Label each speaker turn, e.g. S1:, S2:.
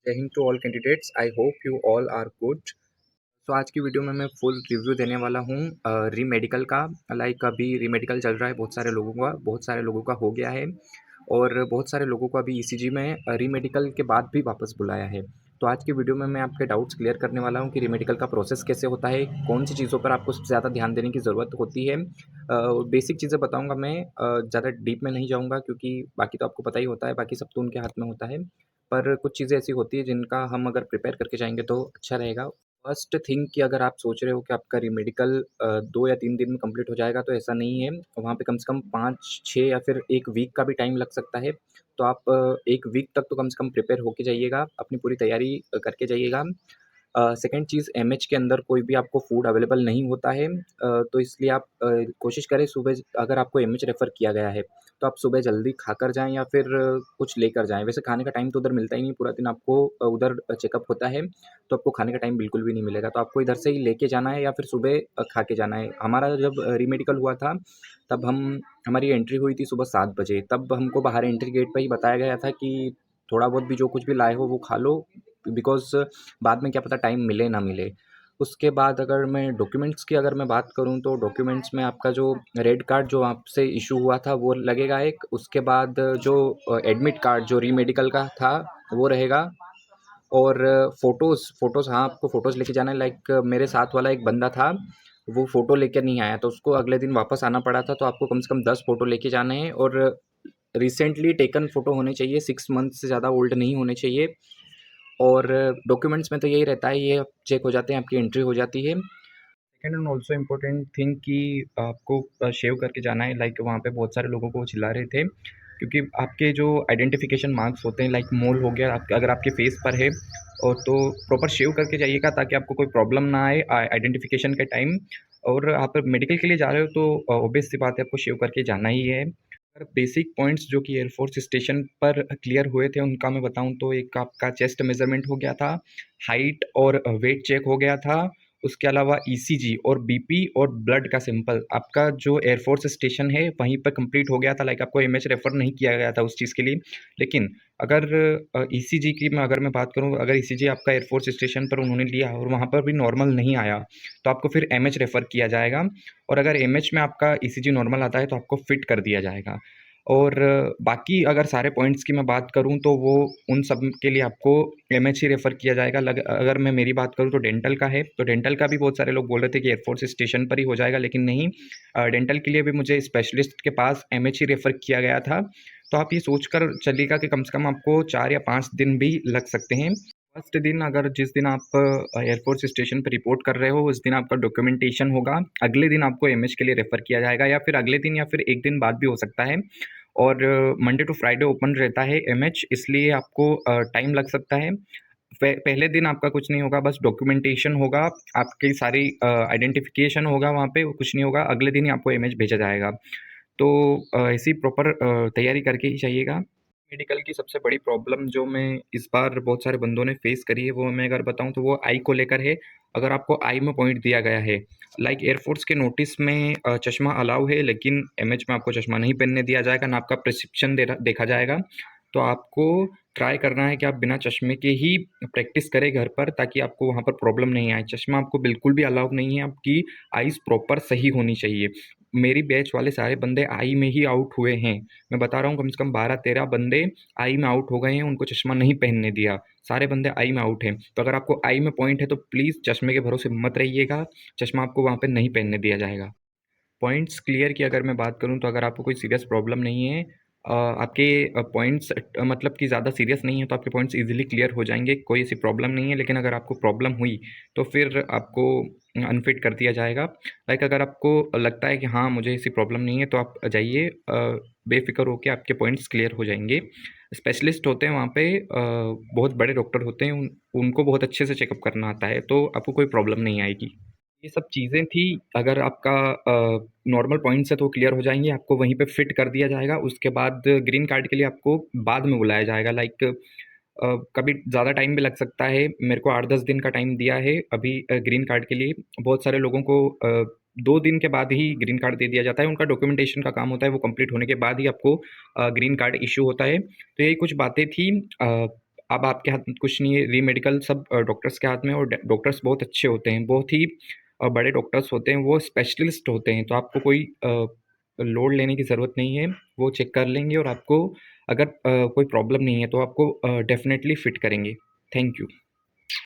S1: जय हिंद to all candidates. I hope you all are good. तो आज की वीडियो में मैं फुल रिव्यू देने वाला हूँ री मेडिकल का। लाइक अभी री मेडिकल चल रहा है, बहुत सारे लोगों का हो गया है और बहुत सारे लोगों को अभी ईसीजी में री मेडिकल के बाद भी वापस बुलाया है। तो आज की वीडियो में मैं आपके डाउट्स क्लियर करने वाला हूँ कि री मेडिकल का प्रोसेस कैसे होता है, कौन सी चीज़ों पर आपको सबसे ज़्यादा ध्यान देने की ज़रूरत होती है। बेसिक चीज़ें बताऊँगा मैं, ज़्यादा डीप में नहीं जाऊँगा क्योंकि बाकी तो आपको पता ही होता है, बाकी सब तो उनके हाथ में होता है। पर कुछ चीज़ें ऐसी होती है जिनका हम अगर प्रिपेयर करके जाएँगे तो अच्छा रहेगा। फर्स्ट थिंग कि अगर आप सोच रहे हो कि आपका रीमेडिकल 2 या 3 दिन में कंप्लीट हो जाएगा, तो ऐसा नहीं है। वहाँ पे कम से कम 5, 6 या फिर 1 वीक का भी टाइम लग सकता है। तो आप 1 वीक तक तो कम से कम प्रिपेयर होके जाइएगा, अपनी पूरी तैयारी करके जाइएगा। सेकंड चीज़, एमएच के अंदर कोई भी आपको फूड अवेलेबल नहीं होता है, तो इसलिए आप कोशिश करें सुबह, अगर आपको एमएच रेफ़र किया गया है, तो आप सुबह जल्दी खाकर जाएँ या फिर कुछ लेकर जाएँ। वैसे खाने का टाइम तो उधर मिलता ही नहीं, पूरा दिन आपको उधर चेकअप होता है, तो आपको खाने का टाइम बिल्कुल भी नहीं मिलेगा। तो आपको इधर से ही लेके जाना है या फिर सुबह खा के जाना है। हमारा जब रीमेडिकल हुआ था, तब हमारी एंट्री हुई थी सुबह 7 बजे। तब हमको बाहर एंट्री गेट पे ही बताया गया था कि थोड़ा बहुत भी जो कुछ भी लाए हो वो खा लो, बिकॉज़ बाद में क्या पता टाइम मिले ना मिले। उसके बाद अगर मैं डॉक्यूमेंट्स की अगर मैं बात करूँ, तो डॉक्यूमेंट्स में आपका जो रेड कार्ड जो आपसे इश्यू हुआ था वो लगेगा एक। उसके बाद जो एडमिट कार्ड जो रीमेडिकल का था वो रहेगा। और फ़ोटोज़, हाँ, आपको फ़ोटोज़ लेके जाना है। लाइक मेरे साथ वाला एक बंदा था, वो फ़ोटो लेकर नहीं आया, तो उसको अगले दिन वापस आना पड़ा था। तो आपको कम से कम 10 फ़ोटो लेके जाने हैं और रिसेंटली टेकन फ़ोटो होने चाहिए, 6 मंथ से ज़्यादा ओल्ड नहीं होने चाहिए। और डॉक्यूमेंट्स में तो यही रहता है, ये चेक हो जाते हैं, आपकी एंट्री हो जाती है। Second and also important thing कि आपको शेव करके जाना है। लाइक वहाँ पे बहुत सारे लोगों को चिल्ला रहे थे क्योंकि आपके जो आइडेंटिफिकेशन मार्क्स होते हैं, लाइक मोल हो गया आपके, अगर आपके फेस पर है, और तो प्रॉपर शेव करके जाइएगा ताकि आपको कोई प्रॉब्लम ना आए आइडेंटिफिकेशन के टाइम। और आप मेडिकल के लिए जा रहे हो तो ऑब्वियस सी बात है, आपको शेव करके जाना ही है। अगर बेसिक पॉइंट्स जो कि एयरफोर्स स्टेशन पर क्लियर हुए थे उनका मैं बताऊं, तो एक आपका चेस्ट मेजरमेंट हो गया था, हाइट और वेट चेक हो गया था। उसके अलावा ईसीजी और बीपी और ब्लड का सैंपल आपका जो एयरफोर्स स्टेशन है वहीं पर कंप्लीट हो गया था। लाइक आपको एमएच रेफर नहीं किया गया था उस चीज़ के लिए। लेकिन अगर ईसीजी की अगर मैं बात करूं, अगर ईसीजी आपका एयरफोर्स स्टेशन पर उन्होंने लिया और वहां पर भी नॉर्मल नहीं आया, तो आपको फिर एमएच रेफर किया जाएगा। और अगर एमएच में आपका ईसीजी नॉर्मल आता है तो आपको फिट कर दिया जाएगा। और बाकी अगर सारे पॉइंट्स की मैं बात करूं, तो वो उन सब के लिए आपको एमएच ही रेफ़र किया जाएगा। अगर मैं मेरी बात करूं तो डेंटल का है, तो डेंटल का भी बहुत सारे लोग बोल रहे थे कि एयरफोर्स स्टेशन पर ही हो जाएगा, लेकिन नहीं। डेंटल के लिए भी मुझे स्पेशलिस्ट के पास एमएच ही रेफ़र किया गया था। तो आप ये सोच कर चलिएगा कि कम से कम आपको 4 या 5 दिन भी लग सकते हैं। फर्स्ट दिन, अगर जिस दिन आप एयरफोर्स स्टेशन पे रिपोर्ट कर रहे हो उस दिन आपका डॉक्यूमेंटेशन होगा। अगले दिन आपको एमएच के लिए रेफ़र किया जाएगा, या फिर अगले दिन या फिर 1 दिन बाद भी हो सकता है। और मंडे टू फ्राइडे ओपन रहता है एमएच, इसलिए आपको टाइम लग सकता है। पहले दिन आपका कुछ नहीं होगा, बस डॉक्यूमेंटेशन होगा, आपकी सारी आइडेंटिफिकेशन होगा वहाँ पे, कुछ नहीं होगा। अगले दिन ही आपको एमएच भेजा जाएगा। तो ऐसी प्रॉपर तैयारी करके ही जाइएगा। मेडिकल की सबसे बड़ी प्रॉब्लम जो मैं इस बार बहुत सारे बंदों ने फेस करी है, वो मैं अगर बताऊं तो वो आई को लेकर है। अगर आपको आई में पॉइंट दिया गया है, लाइक एयरफोर्स के नोटिस में चश्मा अलाउ है, लेकिन एमएच में आपको चश्मा नहीं पहनने दिया जाएगा, ना आपका प्रिस्क्रिप्शन देखा जाएगा। तो आपको ट्राई करना है कि आप बिना चश्मे के ही प्रैक्टिस करें घर पर, ताकि आपको वहाँ पर प्रॉब्लम नहीं आए। चश्मा आपको बिल्कुल भी अलाउ नहीं है, आपकी आईज़ प्रॉपर सही होनी चाहिए। मेरी बैच वाले सारे बंदे आई में ही आउट हुए हैं। मैं बता रहा हूँ, कम से कम 12-13 बंदे आई में आउट हो गए हैं, उनको चश्मा नहीं पहनने दिया। सारे बंदे आई में आउट हैं। तो अगर आपको आई में पॉइंट है तो प्लीज़ चश्मे के भरोसे मत रहिएगा, चश्मा आपको वहाँ पे नहीं पहनने दिया जाएगा। पॉइंट्स क्लियर की अगर मैं बात करूँ, तो अगर आपको कोई सीरियस प्रॉब्लम नहीं है, आपके पॉइंट्स मतलब कि ज़्यादा सीरियस नहीं है, तो आपके पॉइंट्स ईज़िली क्लियर हो जाएँगे, कोई ऐसी प्रॉब्लम नहीं है। लेकिन अगर आपको प्रॉब्लम हुई तो फिर आपको अनफिट कर दिया जाएगा। लाइक अगर आपको लगता है कि हाँ, मुझे ऐसी प्रॉब्लम नहीं है, तो आप जाइए, बेफ़िक्र होके आपके पॉइंट्स क्लियर हो जाएँगे। स्पेशलिस्ट होते हैं वहाँ पे, बहुत बड़े डॉक्टर होते हैं, उनको बहुत अच्छे से चेकअप करना आता है, तो आपको कोई प्रॉब्लम नहीं आएगी। ये सब चीज़ें थी। अगर आपका नॉर्मल पॉइंट्स है तो क्लियर हो जाएँगे, आपको वहीं पे फिट कर दिया जाएगा। उसके बाद ग्रीन कार्ड के लिए आपको बाद में बुलाया जाएगा। लाइक कभी ज़्यादा टाइम भी लग सकता है। मेरे को 8-10 दिन का टाइम दिया है अभी ग्रीन कार्ड के लिए। बहुत सारे लोगों को 2 दिन के बाद ही ग्रीन कार्ड दे दिया जाता है। उनका डॉक्यूमेंटेशन का काम होता है, वो कंप्लीट होने के बाद ही आपको ग्रीन कार्ड इश्यू होता है। तो यही कुछ बातें थी। अब आपके हाथ में कुछ नहीं है, री-मेडिकल सब डॉक्टर्स के हाथ में, और डॉक्टर्स बहुत अच्छे होते हैं, बहुत ही बड़े डॉक्टर्स होते हैं, वो स्पेशलिस्ट होते हैं, तो आपको कोई लोड लेने की ज़रूरत नहीं है। वो चेक कर लेंगे और आपको अगर कोई प्रॉब्लम नहीं है तो आपको डेफ़िनेटली फ़िट करेंगे। Thank you.